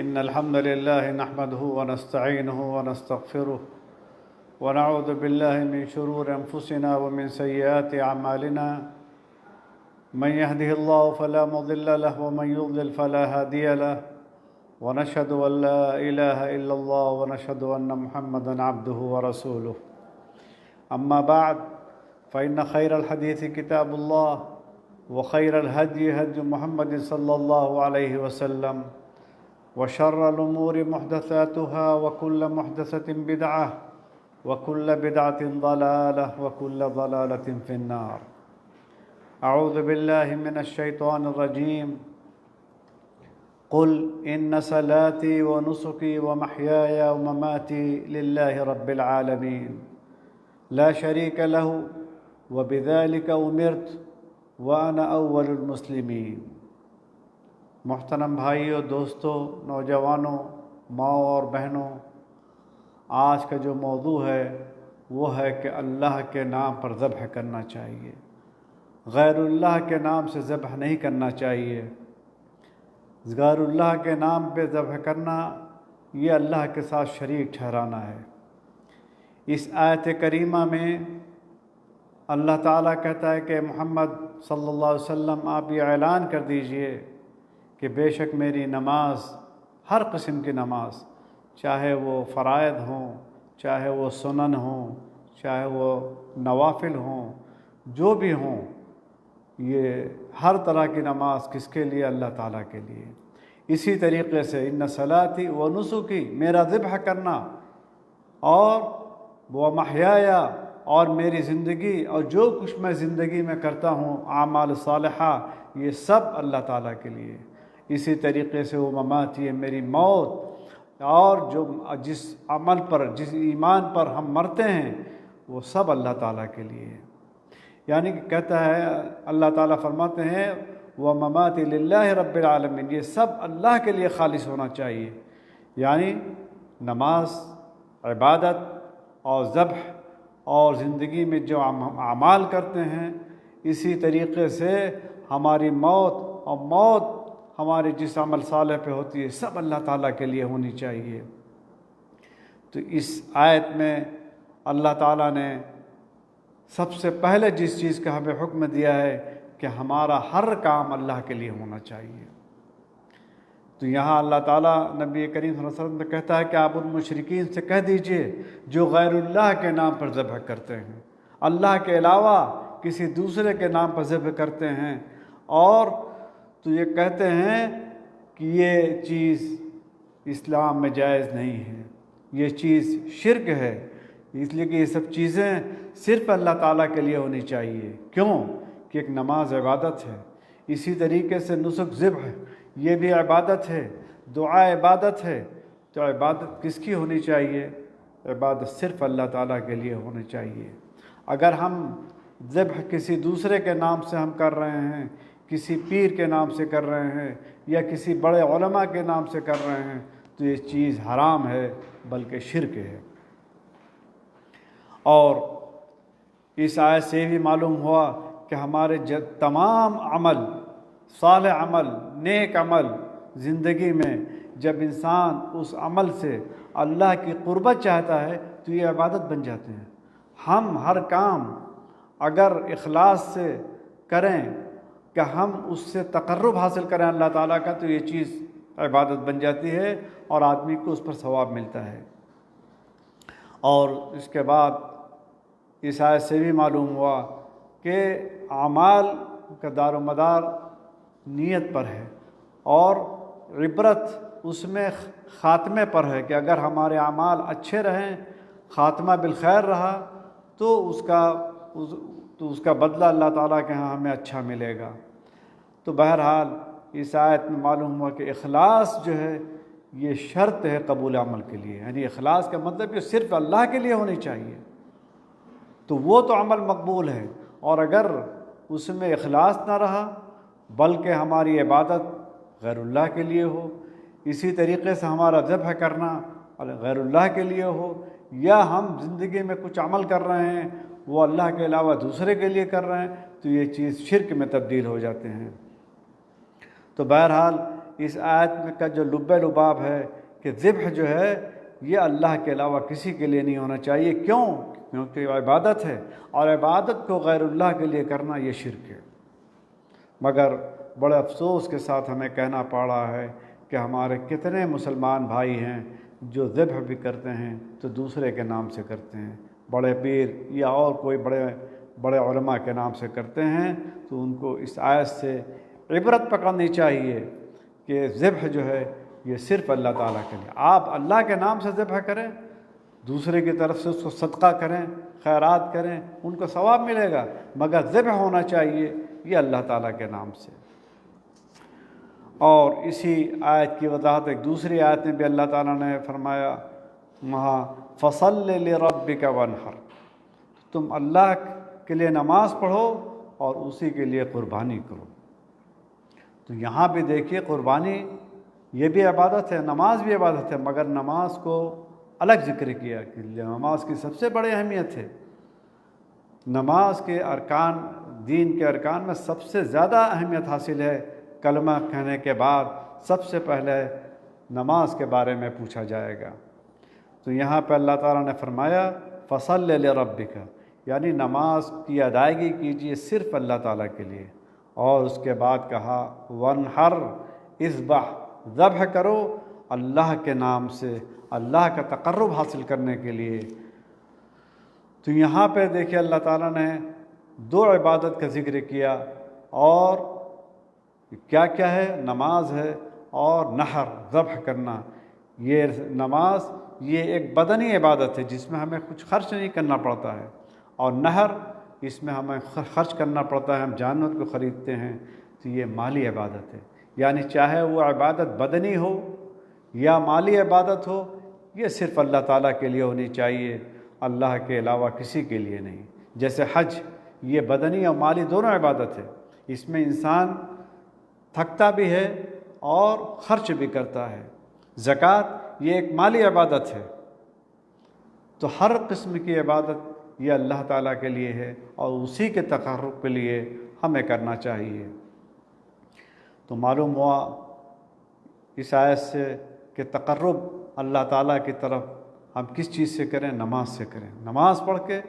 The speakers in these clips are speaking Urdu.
إن الحمد لله نحمده ونستعينه ونستغفره ونعوذ بالله من شرور أنفسنا ومن سيئات أعمالنا من يهده الله فلا مضل له ومن يضلل فلا هادي له ونشهد أن لا إله إلا الله ونشهد أن محمدًا عبده ورسوله أما بعد فإن خير الحديث كتاب الله وخير الهدي هدي محمد صلى الله عليه وسلم وشر الأمور محدثاتها وكل محدثة بدعة وكل بدعة ضلالة وكل ضلالة في النار. أعوذ بالله من الشيطان الرجيم. قل إن صلاتي ونسكي ومحياي ومماتي لله رب العالمين لا شريك له وبذلك أمرت وأنا أول المسلمين. محترم بھائیوں، دوستوں، نوجوانوں، ماؤں اور بہنوں، آج کا جو موضوع ہے وہ ہے کہ اللہ کے نام پر ذبح کرنا چاہیے، غیر اللہ کے نام سے ذبح نہیں کرنا چاہیے۔ غیر اللہ کے نام پہ ذبح کرنا یہ اللہ کے ساتھ شریک ٹھہرانا ہے۔ اس آیت کریمہ میں اللہ تعالیٰ کہتا ہے کہ محمد صلی اللہ علیہ وسلم آپ یہ اعلان کر دیجئے کہ بے شک میری نماز، ہر قسم کی نماز، چاہے وہ فرائض ہوں، چاہے وہ سنن ہوں، چاہے وہ نوافل ہوں، جو بھی ہوں، یہ ہر طرح کی نماز کس کے لیے؟ اللہ تعالیٰ کے لیے۔ اسی طریقے سے ان صلاتی و نسکی، میرا ذبح کرنا، اور وہ محیایا، اور میری زندگی اور جو کچھ میں زندگی میں کرتا ہوں اعمال صالحہ، یہ سب اللہ تعالیٰ کے لیے۔ اسی طریقے سے وہ مماتی، میری موت، اور جو جس عمل پر، جس ایمان پر ہم مرتے ہیں، وہ سب اللہ تعالیٰ کے لیے۔ یعنی کہ کہتا ہے، اللہ تعالیٰ فرماتے ہیں وہ مماتی للہ رب العالمین، یہ سب اللہ کے لیے خالص ہونا چاہیے۔ یعنی نماز، عبادت اور ذبح اور زندگی میں جو اعمال کرتے ہیں، اسی طریقے سے ہماری موت، اور موت ہمارے جس عمل صالح پہ ہوتی ہے، سب اللہ تعالیٰ کے لیے ہونی چاہیے۔ تو اس آیت میں اللہ تعالیٰ نے سب سے پہلے جس چیز کا ہمیں حکم دیا ہے کہ ہمارا ہر کام اللہ کے لیے ہونا چاہیے۔ تو یہاں اللہ تعالیٰ نبی کریم صلی اللہ علیہ وسلم نے کہتا ہے کہ آپ ان مشرکین سے کہہ دیجئے جو غیر اللہ کے نام پر ذبح کرتے ہیں، اللہ کے علاوہ کسی دوسرے کے نام پر ذبح کرتے ہیں، اور تو یہ کہتے ہیں کہ یہ چیز اسلام میں جائز نہیں ہے، یہ چیز شرک ہے، اس لیے کہ یہ سب چیزیں صرف اللہ تعالیٰ کے لیے ہونی چاہیے۔ کیوں؟ کہ ایک نماز عبادت ہے، اسی طریقے سے نسک، ذبح، یہ بھی عبادت ہے، دعا عبادت ہے۔ تو عبادت کس کی ہونی چاہیے؟ عبادت صرف اللہ تعالیٰ کے لیے ہونی چاہیے۔ اگر ہم ذبح کسی دوسرے کے نام سے ہم کر رہے ہیں، کسی پیر کے نام سے کر رہے ہیں، یا کسی بڑے علماء کے نام سے کر رہے ہیں، تو یہ چیز حرام ہے، بلکہ شرک ہے۔ اور اس آیت سے بھی معلوم ہوا کہ ہمارے تمام عمل، صالح عمل، نیک عمل زندگی میں جب انسان اس عمل سے اللہ کی قربت چاہتا ہے تو یہ عبادت بن جاتے ہیں۔ ہم ہر کام اگر اخلاص سے کریں کہ ہم اس سے تقرب حاصل کریں اللہ تعالیٰ کا، تو یہ چیز عبادت بن جاتی ہے اور آدمی کو اس پر ثواب ملتا ہے۔ اور اس کے بعد اس آیت سے بھی معلوم ہوا کہ اعمال کا دار و مدار نیت پر ہے، اور عبرت اس میں خاتمے پر ہے کہ اگر ہمارے اعمال اچھے رہیں، خاتمہ بالخیر رہا، تو اس کا بدلہ اللہ تعالیٰ کے ہاں ہمیں اچھا ملے گا۔ تو بہرحال اس آیت میں معلوم ہوا کہ اخلاص جو ہے یہ شرط ہے قبول عمل کے لیے۔ یعنی اخلاص کا مطلب کہ صرف اللہ کے لیے ہونی چاہیے، تو وہ تو عمل مقبول ہے۔ اور اگر اس میں اخلاص نہ رہا، بلکہ ہماری عبادت غیر اللہ کے لیے ہو، اسی طریقے سے ہمارا ذبح کرنا غیر اللہ کے لیے ہو، یا ہم زندگی میں کچھ عمل کر رہے ہیں وہ اللہ کے علاوہ دوسرے کے لیے کر رہے ہیں، تو یہ چیز شرک میں تبدیل ہو جاتے ہیں۔ تو بہرحال اس آیت میں کا جو لب لباب ہے کہ ذبح جو ہے یہ اللہ کے علاوہ کسی کے لیے نہیں ہونا چاہیے۔ کیوں؟ کیونکہ یہ عبادت ہے، اور عبادت کو غیر اللہ کے لیے کرنا یہ شرک ہے۔ مگر بڑے افسوس کے ساتھ ہمیں کہنا پڑ رہا ہے کہ ہمارے کتنے مسلمان بھائی ہیں جو ذبح بھی کرتے ہیں تو دوسرے کے نام سے کرتے ہیں، بڑے پیر یا اور کوئی بڑے علماء کے نام سے کرتے ہیں۔ تو ان کو اس آیت سے عبرت پکڑنی چاہیے کہ ذبح جو ہے یہ صرف اللہ تعالیٰ کے لیے۔ آپ اللہ کے نام سے ذبح کریں، دوسرے کی طرف سے اس کو صدقہ کریں، خیرات کریں، ان کو ثواب ملے گا، مگر ذبح ہونا چاہیے یہ اللہ تعالیٰ کے نام سے۔ اور اسی آیت کی وضاحت ایک دوسری آیت میں بھی اللہ تعالیٰ نے فرمایا وہاں فَصَلِّ لِرَبِّكَ وَانْحَرْ، تم اللہ کے لیے نماز پڑھو اور اسی کے لیے قربانی کرو۔ تو یہاں بھی دیکھیے قربانی یہ بھی عبادت ہے، نماز بھی عبادت ہے، مگر نماز کو الگ ذکر کیا کہ نماز کی سب سے بڑی اہمیت ہے۔ نماز کے ارکان، دین کے ارکان میں سب سے زیادہ اہمیت حاصل ہے۔ کلمہ کہنے کے بعد سب سے پہلے نماز کے بارے میں پوچھا جائے گا۔ تو یہاں پہ اللہ تعالیٰ نے فرمایا فَصَلِّ لِرَبِّكَ، یعنی نماز کی ادائیگی کیجیے صرف اللہ تعالیٰ کے لیے، اور اس کے بعد کہا وَانْحَرْ، اذبح، ذبح کرو اللہ کے نام سے، اللہ کا تقرب حاصل کرنے کے لیے۔ تو یہاں پہ دیکھیے اللہ تعالیٰ نے دو عبادت کا ذکر کیا، اور کیا کیا ہے؟ نماز ہے اور نحر، ذبح کرنا۔ یہ نماز یہ ایک بدنی عبادت ہے جس میں ہمیں کچھ خرچ نہیں کرنا پڑتا ہے، اور نحر اس میں ہمیں خرچ کرنا پڑتا ہے، ہم جانور کو خریدتے ہیں، تو یہ مالی عبادت ہے۔ یعنی چاہے وہ عبادت بدنی ہو یا مالی عبادت ہو، یہ صرف اللہ تعالیٰ کے لیے ہونی چاہیے، اللہ کے علاوہ کسی کے لیے نہیں۔ جیسے حج، یہ بدنی اور مالی دونوں عبادت ہے، اس میں انسان تھکتا بھی ہے اور خرچ بھی کرتا ہے۔ زکوٰۃ یہ ایک مالی عبادت ہے۔ تو ہر قسم کی عبادت یہ اللہ تعالیٰ کے لیے ہے، اور اسی کے تقرب کے لیے ہمیں کرنا چاہیے۔ تو معلوم ہوا اس آیت سے کہ تقرب اللہ تعالیٰ کی طرف ہم کس چیز سے کریں؟ نماز سے کریں، نماز پڑھ کے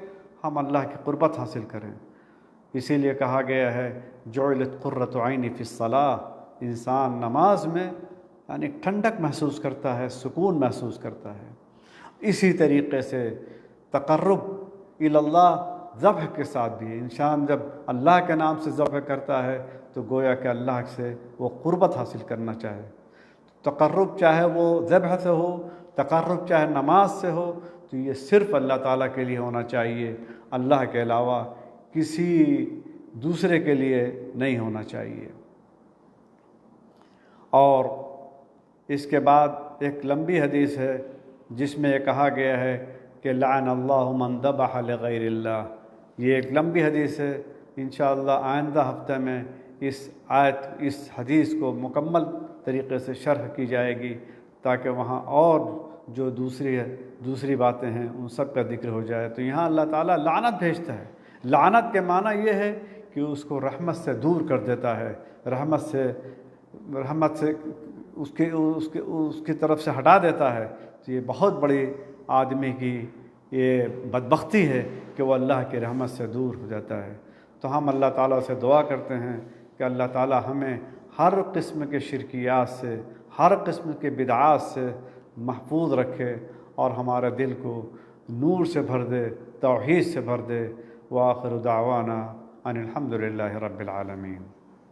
ہم اللہ کی قربت حاصل کریں۔ اسی لیے کہا گیا ہے جعلت قرۃ عینی فی الصلاۃ، انسان نماز میں یعنی ٹھنڈک محسوس کرتا ہے، سکون محسوس کرتا ہے۔ اسی طریقے سے تقرب الی اللہ ذبح کے ساتھ بھی، انسان جب اللہ کے نام سے ذبح کرتا ہے تو گویا کہ اللہ سے وہ قربت حاصل کرنا چاہے۔ تقرب چاہے وہ ذبح سے ہو، تقرب چاہے نماز سے ہو، تو یہ صرف اللہ تعالیٰ کے لیے ہونا چاہیے، اللہ کے علاوہ کسی دوسرے کے لیے نہیں ہونا چاہیے۔ اور اس کے بعد ایک لمبی حدیث ہے جس میں یہ کہا گیا ہے کہ لعن اللہ من ذبح لغیر اللہ۔ یہ ایک لمبی حدیث ہے، انشاءاللہ آئندہ ہفتہ میں اس حدیث کو مکمل طریقے سے شرح کی جائے گی، تاکہ وہاں اور جو دوسری باتیں ہیں ان سب کا ذکر ہو جائے۔ تو یہاں اللہ تعالیٰ لعنت بھیجتا ہے۔ لعنت کے معنی یہ ہے کہ اس کو رحمت سے دور کر دیتا ہے، رحمت سے اس کی طرف سے ہٹا دیتا ہے۔ تو یہ بہت بڑی آدمی کی یہ بدبختی ہے کہ وہ اللہ کی رحمت سے دور ہو جاتا ہے۔ تو ہم اللہ تعالیٰ سے دعا کرتے ہیں کہ اللہ تعالیٰ ہمیں ہر قسم کے شرکیات سے، ہر قسم کے بدعات سے محفوظ رکھے، اور ہمارے دل کو نور سے بھر دے، توحید سے بھر دے۔ وآخر دعوانا ان الحمد للہ رب العالمین۔